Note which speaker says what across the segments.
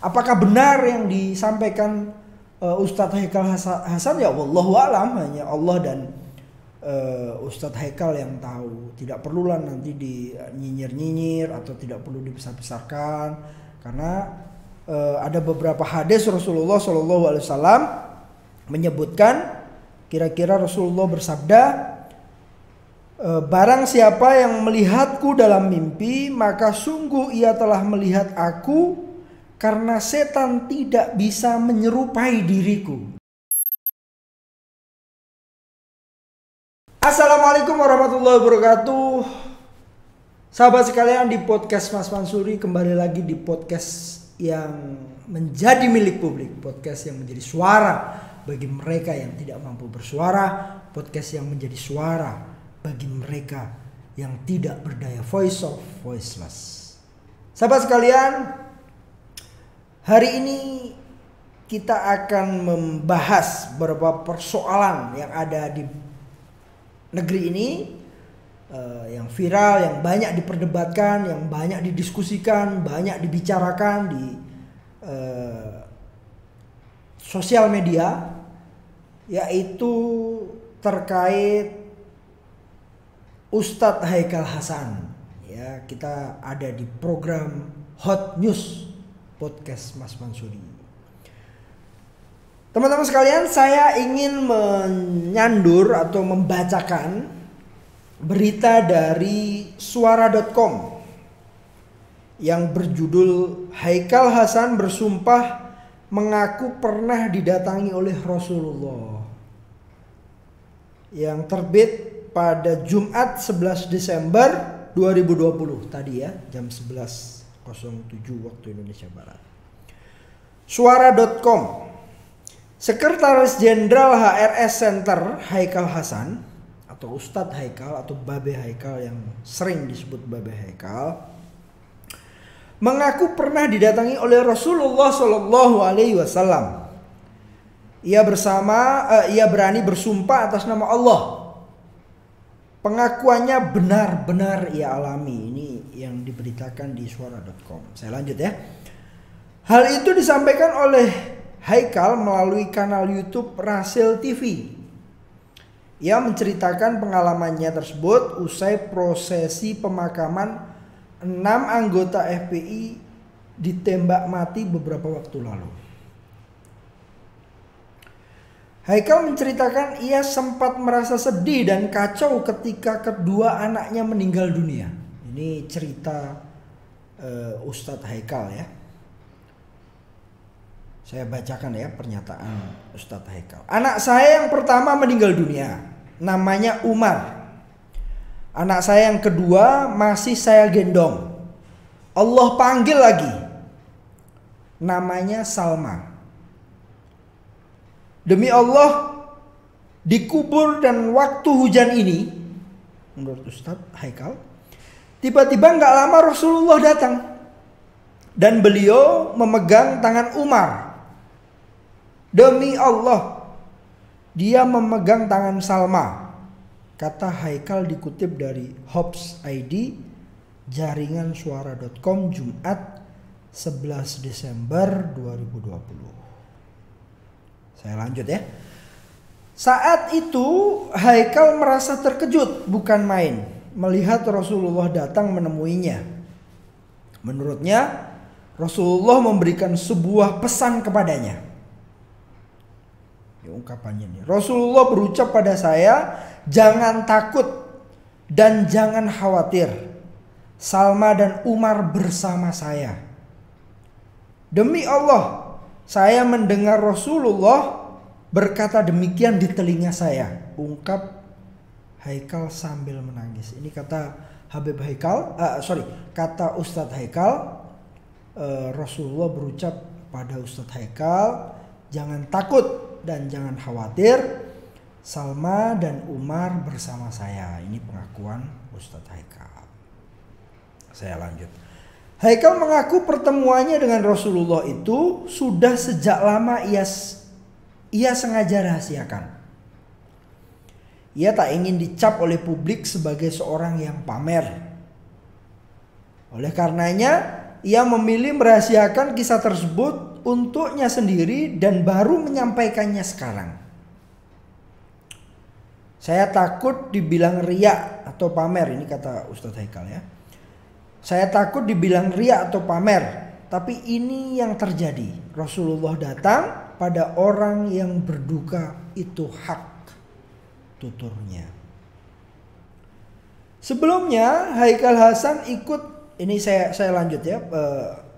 Speaker 1: Apakah benar yang disampaikan Ustadz Haikal Hasan? Ya wallahu alam, hanya Allah dan Ustadz Haikal yang tahu. Tidak perlulah nanti dinyinyir-nyinyir atau tidak perlu dibesar-besarkan, karena ada beberapa hadis Rasulullah SAW menyebutkan, kira-kira Rasulullah bersabda, barang siapa yang melihatku dalam mimpi, maka sungguh ia telah melihat aku, karena setan tidak bisa menyerupai diriku. Assalamualaikum warahmatullahi wabarakatuh. Sahabat sekalian, di podcast Mas Mansuri, kembali lagi di podcast yang menjadi milik publik, podcast yang menjadi suara bagi mereka yang tidak mampu bersuara, podcast yang menjadi suara bagi mereka yang tidak berdaya, voice of voiceless. Sahabat sekalian, hari ini kita akan membahas beberapa persoalan yang ada di negeri ini, yang viral, yang banyak diperdebatkan, yang banyak didiskusikan, banyak dibicarakan di sosial media, yaitu terkait Ustadz Haikal Hasan. Ya, kita ada di program Hot News podcast Mas Mansuri. Teman-teman sekalian, saya ingin menyandur atau membacakan berita dari suara.com yang berjudul Haikal Hasan bersumpah mengaku pernah didatangi oleh Rasulullah, yang terbit pada Jumat 11 Desember 2020 tadi ya, jam 11.07 waktu Indonesia Barat. Suara.com, Sekretaris Jenderal HRS Center Haikal Hasan atau Ustadz Haikal atau Babe Haikal yang sering disebut Babe Haikal, mengaku pernah didatangi oleh Rasulullah SAW. Ia berani bersumpah atas nama Allah. Pengakuannya benar-benar ia alami. Ini yang diberitakan di suara.com. Saya lanjut ya. Hal itu disampaikan oleh Haikal melalui kanal YouTube Rasil TV. Ia menceritakan pengalamannya tersebut usai prosesi pemakaman 6 anggota FPI ditembak mati beberapa waktu lalu. Haikal menceritakan ia sempat merasa sedih dan kacau ketika kedua anaknya meninggal dunia. Ini cerita Ustadz Haikal ya. Saya bacakan ya pernyataan Ustadz Haikal. Anak saya yang pertama meninggal dunia, namanya Umar. Anak saya yang kedua masih saya gendong. Allah panggil lagi, namanya Salma. Demi Allah, dikubur dan waktu hujan ini, menurut Ustadz Haikal, tiba-tiba gak lama Rasulullah datang. Dan beliau memegang tangan Umar. Demi Allah, dia memegang tangan Salma. Kata Haikal dikutip dari Hops ID, jaringan suara.com, Jumat 11 Desember 2020. Saya lanjut ya. Saat itu Haikal merasa terkejut bukan main melihat Rasulullah datang menemuinya. Menurutnya Rasulullah memberikan sebuah pesan kepadanya. Ya, ungkapannya ini, Rasulullah berucap pada saya, jangan takut dan jangan khawatir. Salma dan Umar bersama saya. Demi Allah, saya mendengar Rasulullah berkata demikian di telinga saya, ungkap Haikal sambil menangis. Ini kata Habib Haikal, kata Ustadz Haikal. Rasulullah berucap pada Ustadz Haikal, jangan takut dan jangan khawatir. Salma dan Umar bersama saya. Ini pengakuan Ustadz Haikal. Saya lanjut. Haikal mengaku pertemuannya dengan Rasulullah itu sudah sejak lama ia sengaja rahasiakan. Ia tak ingin dicap oleh publik sebagai seorang yang pamer. Oleh karenanya ia memilih merahasiakan kisah tersebut untuknya sendiri dan baru menyampaikannya sekarang. Saya takut dibilang riya atau pamer, ini kata Ustadz Haikal ya. Saya takut dibilang riya atau pamer, tapi ini yang terjadi. Rasulullah datang pada orang yang berduka, itu hak, tuturnya. Sebelumnya Haikal Hasan ikut, ini saya lanjut ya,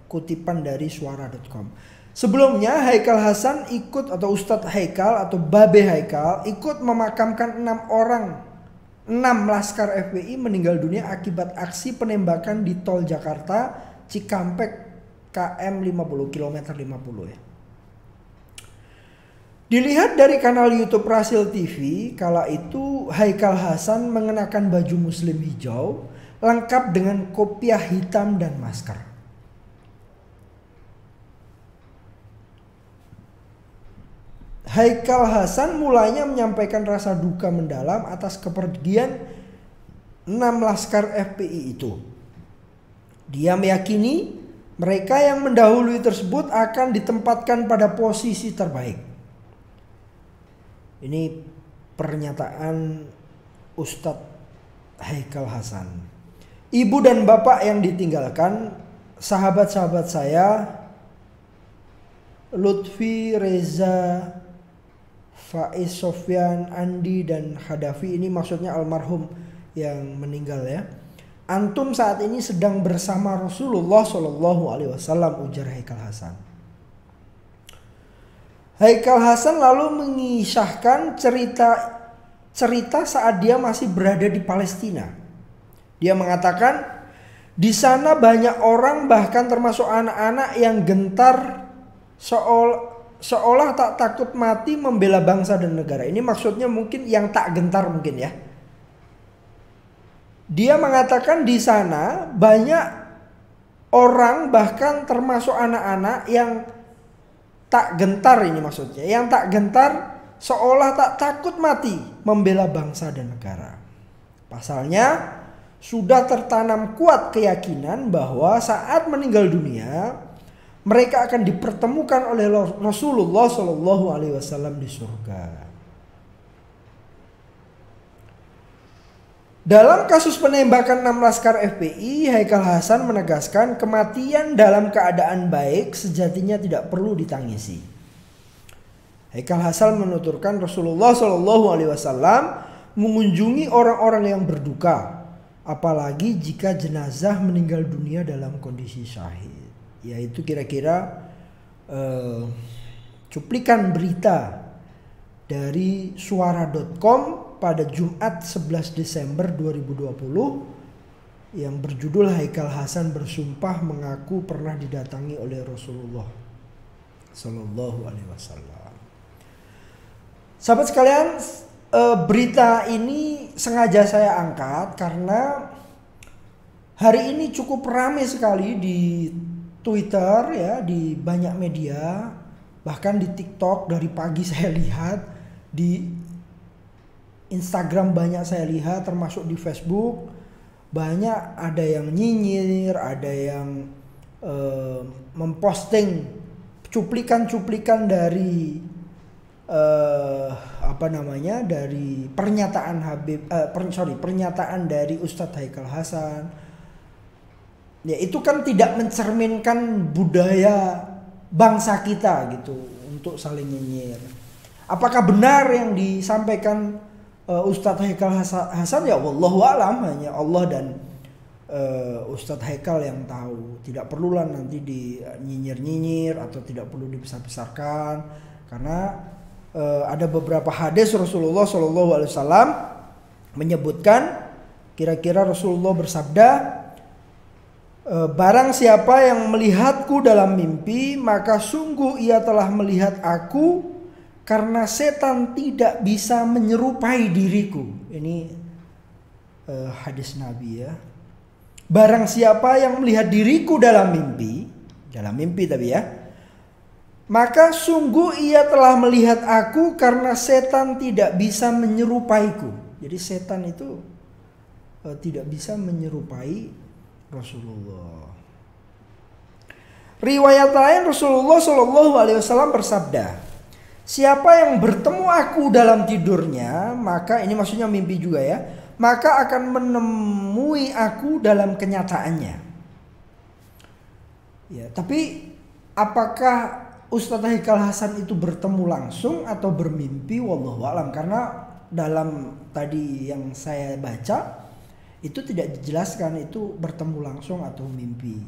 Speaker 1: kutipan dari suara.com. Sebelumnya Haikal Hasan ikut, atau Ustadz Haikal atau Babe Haikal ikut memakamkan 6 laskar FPI meninggal dunia akibat aksi penembakan di tol Jakarta Cikampek KM 50 kilometer 50 ya. Dilihat dari kanal YouTube Rasil TV, kala itu Haikal Hasan mengenakan baju muslim hijau lengkap dengan kopiah hitam dan masker. Haikal Hasan mulanya menyampaikan rasa duka mendalam atas kepergian 6 laskar FPI itu. Dia meyakini mereka yang mendahului tersebut akan ditempatkan pada posisi terbaik. Ini pernyataan Ustadz Haikal Hasan. Ibu dan bapak yang ditinggalkan, sahabat-sahabat saya, Lutfi, Reza, Faiz, Sofyan, Andi, dan Hadafi, ini maksudnya almarhum yang meninggal ya. Antum saat ini sedang bersama Rasulullah Shallallahu Alaihi Wasallam, ujar Haikal Hasan. Haikal Hasan lalu mengisahkan cerita saat dia masih berada di Palestina. Dia mengatakan di sana banyak orang, bahkan termasuk anak-anak yang gentar seolah tak takut mati membela bangsa dan negara. Ini maksudnya mungkin yang tak gentar mungkin ya. Dia mengatakan di sana banyak orang, bahkan termasuk anak-anak yang tak gentar, ini maksudnya. Yang tak gentar seolah tak takut mati membela bangsa dan negara. Pasalnya sudah tertanam kuat keyakinan bahwa saat meninggal dunia mereka akan dipertemukan oleh Rasulullah Shallallahu Alaihi Wasallam di surga. Dalam kasus penembakan 6 laskar FPI, Haikal Hasan menegaskan kematian dalam keadaan baik sejatinya tidak perlu ditangisi. Haikal Hasan menuturkan Rasulullah Shallallahu Alaihi Wasallam mengunjungi orang-orang yang berduka, apalagi jika jenazah meninggal dunia dalam kondisi syahid. Yaitu kira-kira cuplikan berita dari suara.com pada Jumat 11 Desember 2020 yang berjudul Haikal Hasan bersumpah mengaku pernah didatangi oleh Rasulullah Sallallahu Alaihi Wasallam. Sahabat sekalian, berita ini sengaja saya angkat karena hari ini cukup ramai sekali di Twitter ya, di banyak media, bahkan di TikTok dari pagi saya lihat, di Instagram banyak saya lihat, termasuk di Facebook banyak ada yang nyinyir, ada yang memposting cuplikan-cuplikan dari dari pernyataan pernyataan dari Ustadz Haikal Hasan. Ya itu kan tidak mencerminkan budaya bangsa kita gitu untuk saling nyinyir. Apakah benar yang disampaikan Ustadz Haikal Hasan? Ya wallahu alam, hanya Allah dan Ustadz Haikal yang tahu. Tidak perlulah nanti dinyinyir-nyinyir atau tidak perlu dibesar-besarkan, karena ada beberapa hadis Rasulullah Shallallahu Alaihi Wasallam menyebutkan, kira-kira Rasulullah bersabda, barang siapa yang melihatku dalam mimpi, maka sungguh ia telah melihat aku, karena setan tidak bisa menyerupai diriku. Ini hadis Nabi ya. Barang siapa yang melihat diriku dalam mimpi tapi ya, maka sungguh ia telah melihat aku, karena setan tidak bisa menyerupaiku. Jadi setan itu tidak bisa menyerupai Rasulullah. Riwayat lain Rasulullah Shallallahu Alaihi Wasallam bersabda, siapa yang bertemu aku dalam tidurnya, maka ini maksudnya mimpi juga ya, maka akan menemui aku dalam kenyataannya. Ya, tapi apakah Ustadz Haikal Hasan itu bertemu langsung atau bermimpi? Wallahu a'lam. Karena dalam tadi yang saya baca itu tidak dijelaskan itu bertemu langsung atau mimpi.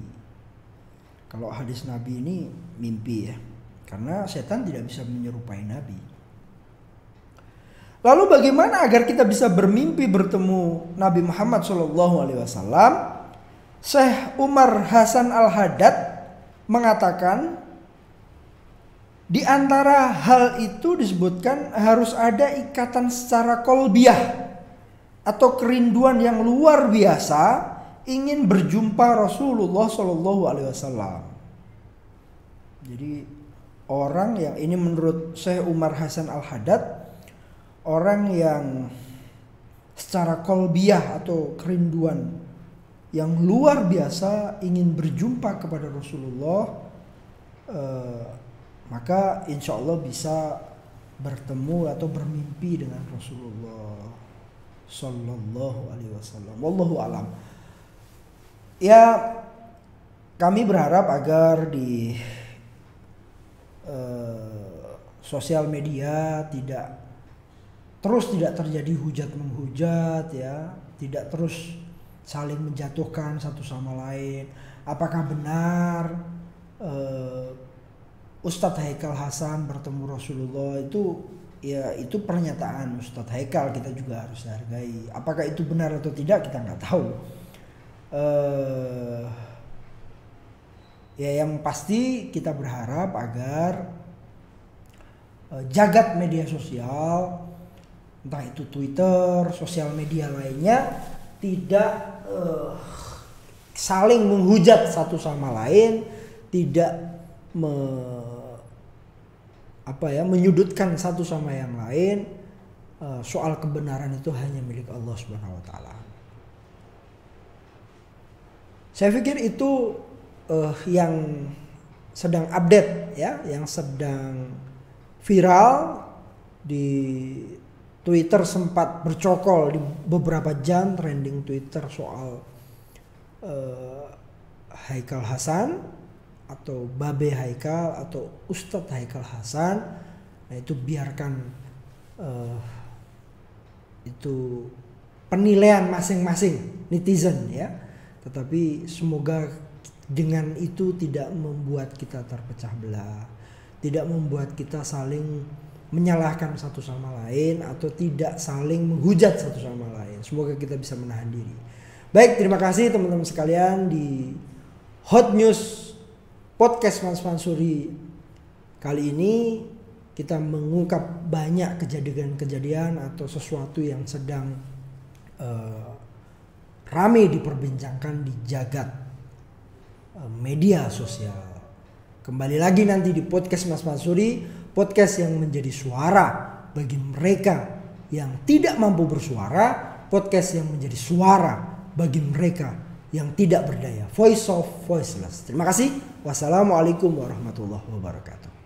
Speaker 1: Kalau hadis Nabi ini mimpi ya, karena setan tidak bisa menyerupai Nabi. Lalu bagaimana agar kita bisa bermimpi bertemu Nabi Muhammad SAW? Syekh Umar Hasan Al-Haddad mengatakan, di antara hal itu disebutkan harus ada ikatan secara kolbiah atau kerinduan yang luar biasa ingin berjumpa Rasulullah SAW. Jadi orang yang ini menurut Syekh Umar Hasan Al-Haddad, orang yang secara kolbiah atau kerinduan yang luar biasa ingin berjumpa kepada Rasulullah, maka insya Allah bisa bertemu atau bermimpi dengan Rasulullah Sallallahu Alaihi Wasallam. Wallahu alam. Ya, kami berharap agar di sosial media tidak terjadi hujat menghujat ya, tidak terus saling menjatuhkan satu sama lain. Apakah benar Ustadz Haikal Hasan bertemu Rasulullah? Itu ya, itu pernyataan Ustadz Haikal, kita juga harus hargai. Apakah itu benar atau tidak kita nggak tahu. Ya, yang pasti kita berharap agar jagat media sosial, entah itu Twitter, sosial media lainnya, tidak saling menghujat satu sama lain, tidak menyudutkan satu sama yang lain. Soal kebenaran itu hanya milik Allah Subhanahu wa taala. Saya pikir itu yang sedang update ya, yang sedang viral di Twitter, sempat bercokol di beberapa jam trending Twitter soal Haikal Hasan atau Babe Haikal atau Ustadz Haikal Hasan. Nah, itu biarkan itu penilaian masing-masing netizen ya. Tetapi semoga dengan itu tidak membuat kita terpecah belah, tidak membuat kita saling menyalahkan satu sama lain atau tidak saling menghujat satu sama lain. Semoga kita bisa menahan diri. Baik, terima kasih teman-teman sekalian di Hot News Podcast Mas Mansuri. Kali ini kita mengungkap banyak kejadian-kejadian atau sesuatu yang sedang ramai diperbincangkan di jagat media sosial. Kembali lagi nanti di podcast Mas Mansuri, podcast yang menjadi suara bagi mereka yang tidak mampu bersuara, podcast yang menjadi suara bagi mereka yang tidak berdaya, voice of voiceless. Terima kasih. Wassalamualaikum warahmatullahi wabarakatuh.